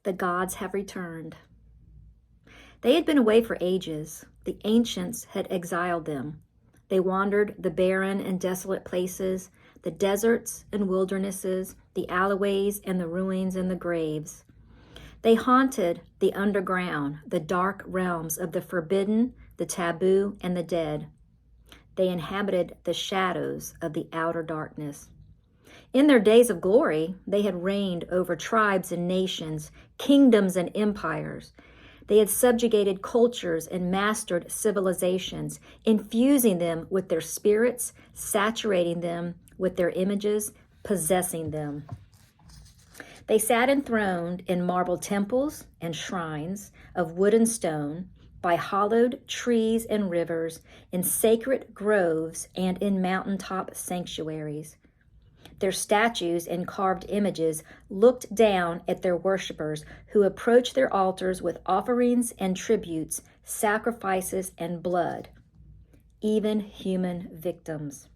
The gods have returned. They had been away for ages. The ancients had exiled them. They wandered the barren and desolate places, the deserts and wildernesses, the alleyways and the ruins and the graves. They haunted the underground, the dark realms of the forbidden, the taboo, and the dead. They inhabited the shadows of the outer darkness. In their days of glory, they had reigned over tribes and nations, kingdoms and empires. They had subjugated cultures and mastered civilizations, infusing them with their spirits, saturating them with their images, possessing them. They sat enthroned in marble temples and shrines of wood and stone, by hollowed trees and rivers, in sacred groves and in mountaintop sanctuaries. Their statues and carved images looked down at their worshippers who approached their altars with offerings and tributes, sacrifices and blood, even human victims.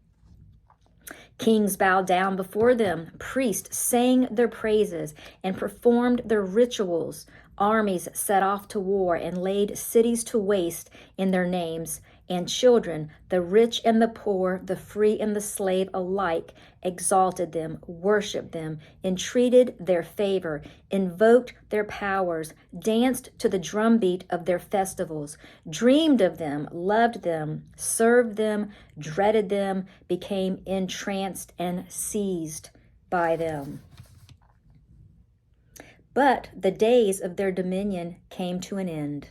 Kings bowed down before them, priests sang their praises and performed their rituals. Armies set off to war and laid cities to waste in their names, and children, the rich and the poor, the free and the slave alike, exalted them, worshiped them, entreated their favor, invoked their powers, danced to the drumbeat of their festivals, dreamed of them, loved them, served them, dreaded them, became entranced and seized by them. But the days of their dominion came to an end.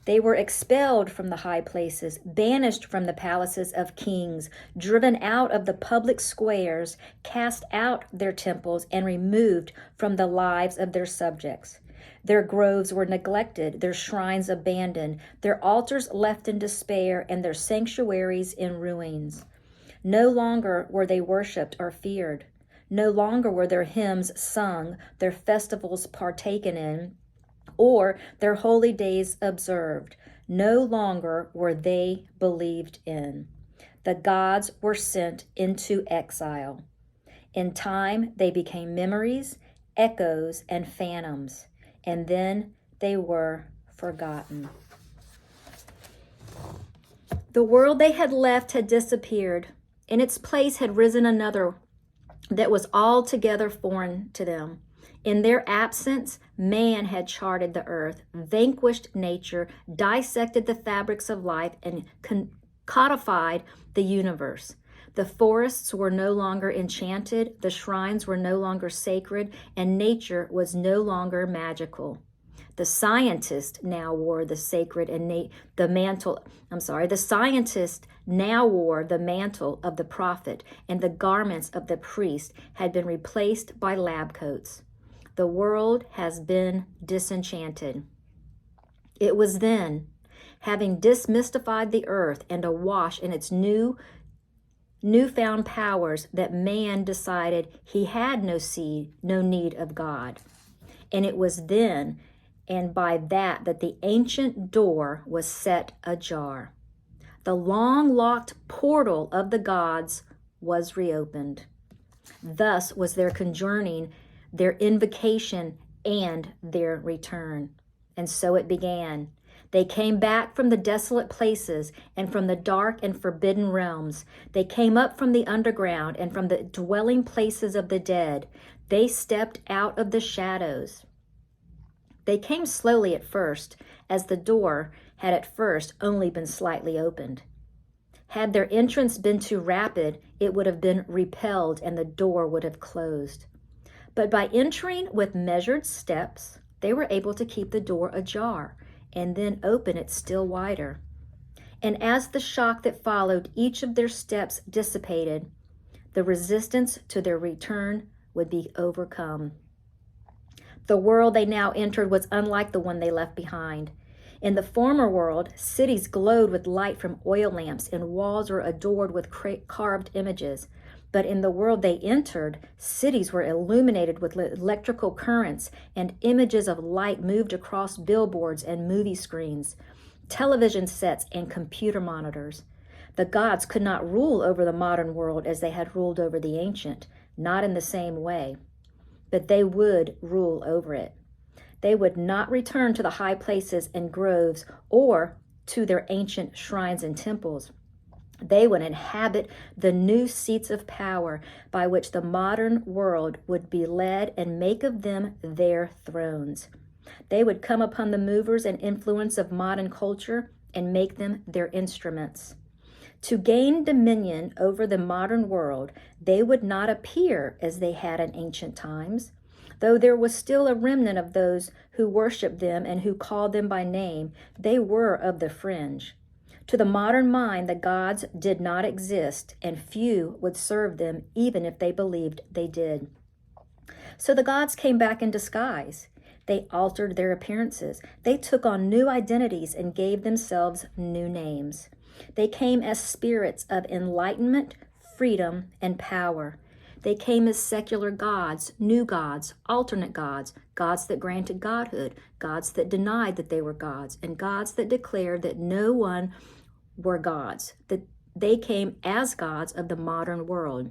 They were expelled from the high places, banished from the palaces of kings, driven out of the public squares, cast out their temples, and removed from the lives of their subjects. Their groves were neglected, their shrines abandoned, their altars left in despair, and their sanctuaries in ruins. No longer were they worshipped or feared. No longer were their hymns sung, their festivals partaken in, or their holy days observed. No longer were they believed in. The gods were sent into exile. In time, they became memories, echoes, and phantoms, and then they were forgotten. The world they had left had disappeared. In its place had risen another that was altogether foreign to them. In their absence, man had charted the earth, vanquished nature, dissected the fabrics of life, and codified the universe. The forests were no longer enchanted, the shrines were no longer sacred, and nature was no longer magical. The scientist now wore the sacred and the scientist now wore the mantle of the prophet, and the garments of the priest had been replaced by lab coats. The world has been disenchanted. It was then, having demystified the earth and awash in its newfound powers, that man decided he had no need of God. And it was then, and by that the ancient door was set ajar. The long-locked portal of the gods was reopened. Thus was their conjuring, their invocation, and their return. And so it began. They came back from the desolate places and from the dark and forbidden realms. They came up from the underground and from the dwelling places of the dead. They stepped out of the shadows. They came slowly at first, as the door had at first only been slightly opened. Had their entrance been too rapid, it would have been repelled and the door would have closed. But by entering with measured steps, they were able to keep the door ajar and then open it still wider. And as the shock that followed each of their steps dissipated, the resistance to their return would be overcome. The world they now entered was unlike the one they left behind. In the former world, cities glowed with light from oil lamps and walls were adored with carved images. But in the world they entered, cities were illuminated with electrical currents, and images of light moved across billboards and movie screens, television sets, and computer monitors. The gods could not rule over the modern world as they had ruled over the ancient, not in the same way. But they would rule over it. They would not return to the high places and groves or to their ancient shrines and temples. They would inhabit the new seats of power by which the modern world would be led and make of them their thrones. They would come upon the movers and influence of modern culture and make them their instruments. To gain dominion over the modern world, they would not appear as they had in ancient times. Though there was still a remnant of those who worshiped them and who called them by name, they were of the fringe. To the modern mind, the gods did not exist, and few would serve them even if they believed they did. So the gods came back in disguise. They altered their appearances. They took on new identities and gave themselves new names. They came as spirits of enlightenment, freedom, and power. They came as secular gods, new gods, alternate gods, gods that granted godhood, gods that denied that they were gods, and gods that declared that no one were gods, that they came as gods of the modern world.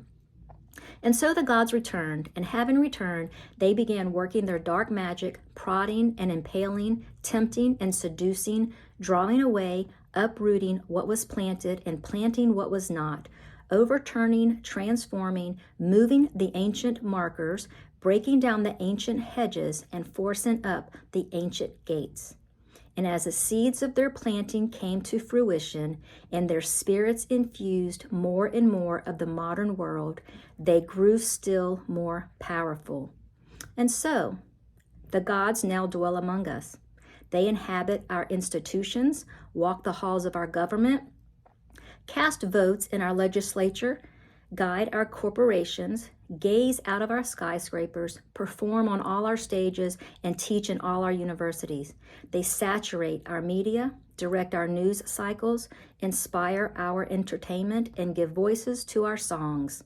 And so the gods returned, and having returned, they began working their dark magic, prodding and impaling, tempting and seducing, drawing away, uprooting what was planted and planting what was not, overturning, transforming, moving the ancient markers, breaking down the ancient hedges, and forcing up the ancient gates. And as the seeds of their planting came to fruition and their spirits infused more and more of the modern world, they grew still more powerful. And so, the gods now dwell among us. They inhabit our institutions, walk the halls of our government, cast votes in our legislature, guide our corporations, gaze out of our skyscrapers, perform on all our stages, and teach in all our universities. They saturate our media, direct our news cycles, inspire our entertainment, and give voices to our songs.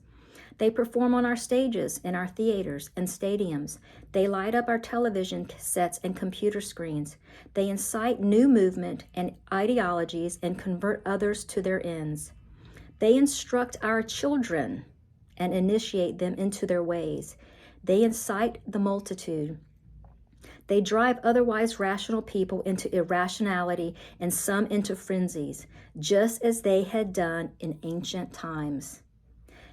They perform on our stages, in our theaters and stadiums. They light up our television sets and computer screens. They incite new movement and ideologies and convert others to their ends. They instruct our children and initiate them into their ways. They incite the multitude. They drive otherwise rational people into irrationality and some into frenzies, just as they had done in ancient times.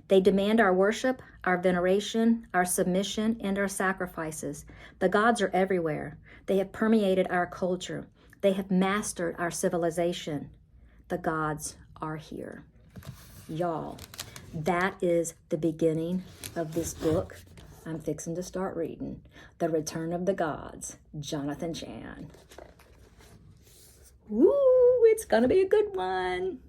They demand our worship, our veneration, our submission, and our sacrifices. The gods are everywhere. They have permeated our culture. They have mastered our civilization. The gods are here. Y'all, that is the beginning of this book I'm fixing to start reading, The Return of the Gods, Jonathan Cahn. Woo, it's gonna be a good one.